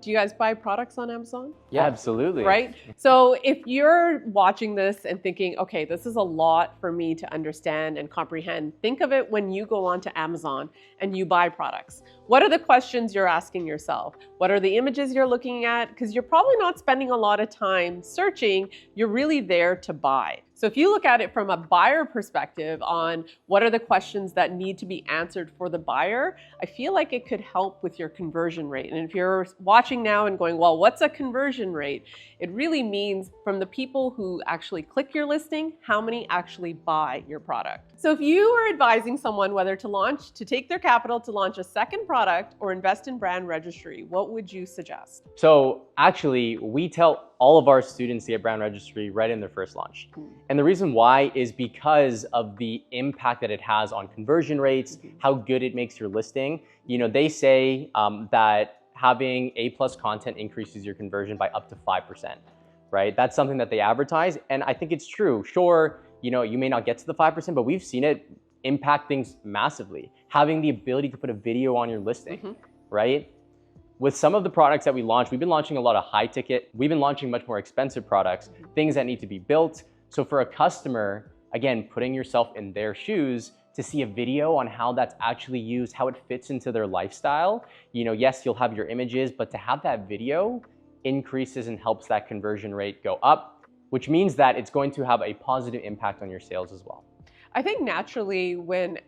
Do you guys buy products on Amazon? Yeah, absolutely. Right? So if you're watching this and thinking, okay, this is a lot for me to understand and comprehend, think of it when you go onto Amazon and you buy products. What are the questions you're asking yourself? What are the images you're looking at? Because you're probably not spending a lot of time searching, you're really there to buy. So if you look at it from a buyer perspective on what are the questions that need to be answered for the buyer, I feel like it could help with your conversion rate. And if you're watching now and going, well, what's a conversion rate? It really means from the people who actually click your listing, how many actually buy your product. So if you are advising someone whether to take their capital to launch a second product or invest in brand registry, what would you suggest? So actually, we tell all of our students to get brand registry right in their first launch. And the reason why is because of the impact that it has on conversion rates, how good it makes your listing. You know, they say that having A+ content increases your conversion by up to 5%, right? That's something that they advertise. And I think it's true. Sure, you know, you may not get to the 5%, but we've seen it impact things massively. Having the ability to put a video on your listing, right? With some of the products that we launched, we've been launching a lot of high ticket. We've been launching much more expensive products, things that need to be built. So for a customer, again, putting yourself in their shoes to see a video on how that's actually used, how it fits into their lifestyle. You know, yes, you'll have your images, but to have that video increases and helps that conversion rate go up, which means that it's going to have a positive impact on your sales as well. I think naturally when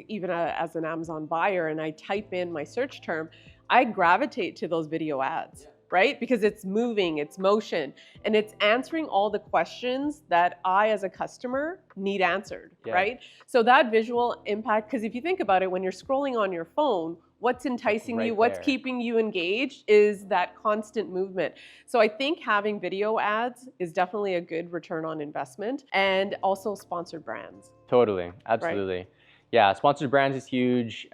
even as an Amazon buyer and I type in my search term, I gravitate to those video ads, right? Because it's moving, it's motion, and it's answering all the questions that I as a customer need answered, right? So that visual impact, because if you think about it, when you're scrolling on your phone, what's enticing you, what's keeping you engaged is that constant movement. So I think having video ads is definitely a good return on investment, and also sponsored brands. Totally, absolutely. Right? Yeah, sponsored brands is huge.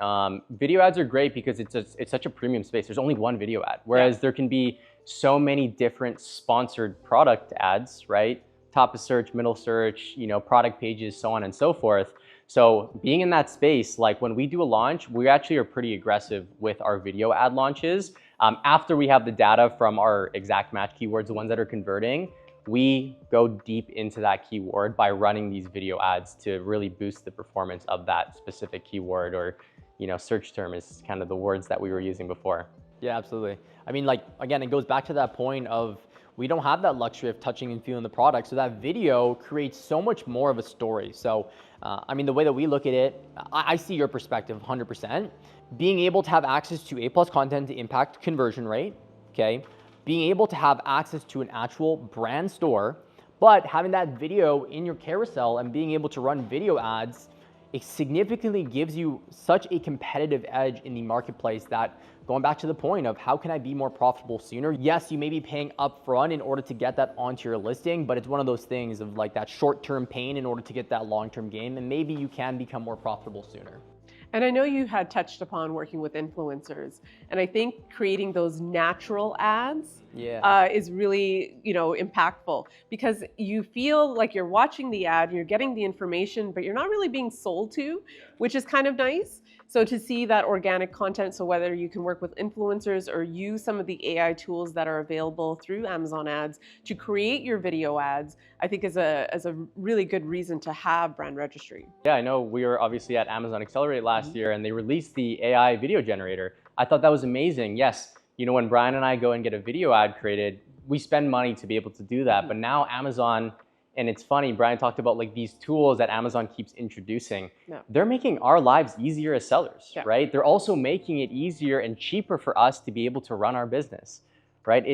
Video ads are great because it's such a premium space. There's only one video ad, whereas there can be so many different sponsored product ads, right? Top of search, middle search, you know, product pages, so on and so forth. So being in that space, like when we do a launch, we actually are pretty aggressive with our video ad launches. After we have the data from our exact match keywords, the ones that are converting, we go deep into that keyword by running these video ads to really boost the performance of that specific keyword, or, you know, search term is kind of the words that we were using before. Yeah, absolutely. I mean, like, again, it goes back to that point of we don't have that luxury of touching and feeling the product. So that video creates so much more of a story. So, I mean, the way that we look at it, I see your perspective 100%. Being able to have access to A+ content to impact conversion rate, okay? Being able to have access to an actual brand store, but having that video in your carousel and being able to run video ads, it significantly gives you such a competitive edge in the marketplace that, going back to the point of how can I be more profitable sooner? Yes, you may be paying upfront in order to get that onto your listing, but it's one of those things of like that short-term pain in order to get that long-term gain, and maybe you can become more profitable sooner. And I know you had touched upon working with influencers, and I think creating those natural ads is really, you know, impactful, because you feel like you're watching the ad, you're getting the information, but you're not really being sold to, which is kind of nice. So to see that organic content, so whether you can work with influencers or use some of the AI tools that are available through Amazon Ads to create your video ads, I think is a really good reason to have brand registry. Yeah, I know we were obviously at Amazon Accelerate last year and they released the AI video generator. I thought that was amazing. Yes, you know, when Brian and I go and get a video ad created, we spend money to be able to do that. But now Amazon, and it's funny, Brian talked about like these tools that Amazon keeps introducing. They're making our lives easier as sellers, right? They're also making it easier and cheaper for us to be able to run our business, right?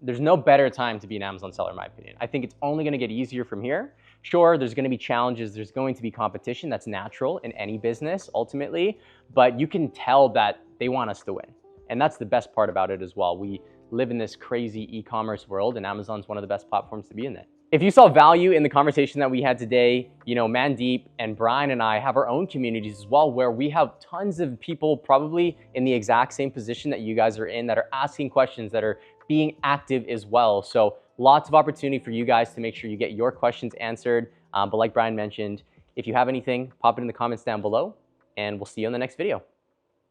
There's no better time to be an Amazon seller, in my opinion. I think it's only gonna get easier from here. Sure, there's gonna be challenges, there's going to be competition. That's natural in any business, ultimately, but you can tell that they want us to win. And that's the best part about it as well. We live in this crazy e-commerce world, and Amazon's one of the best platforms to be in it. If you saw value in the conversation that we had today, you know, Mandeep and Brian and I have our own communities as well, where we have tons of people probably in the exact same position that you guys are in, that are asking questions, that are being active as well. So lots of opportunity for you guys to make sure you get your questions answered. But like Brian mentioned, if you have anything, pop it in the comments down below, and we'll see you on the next video.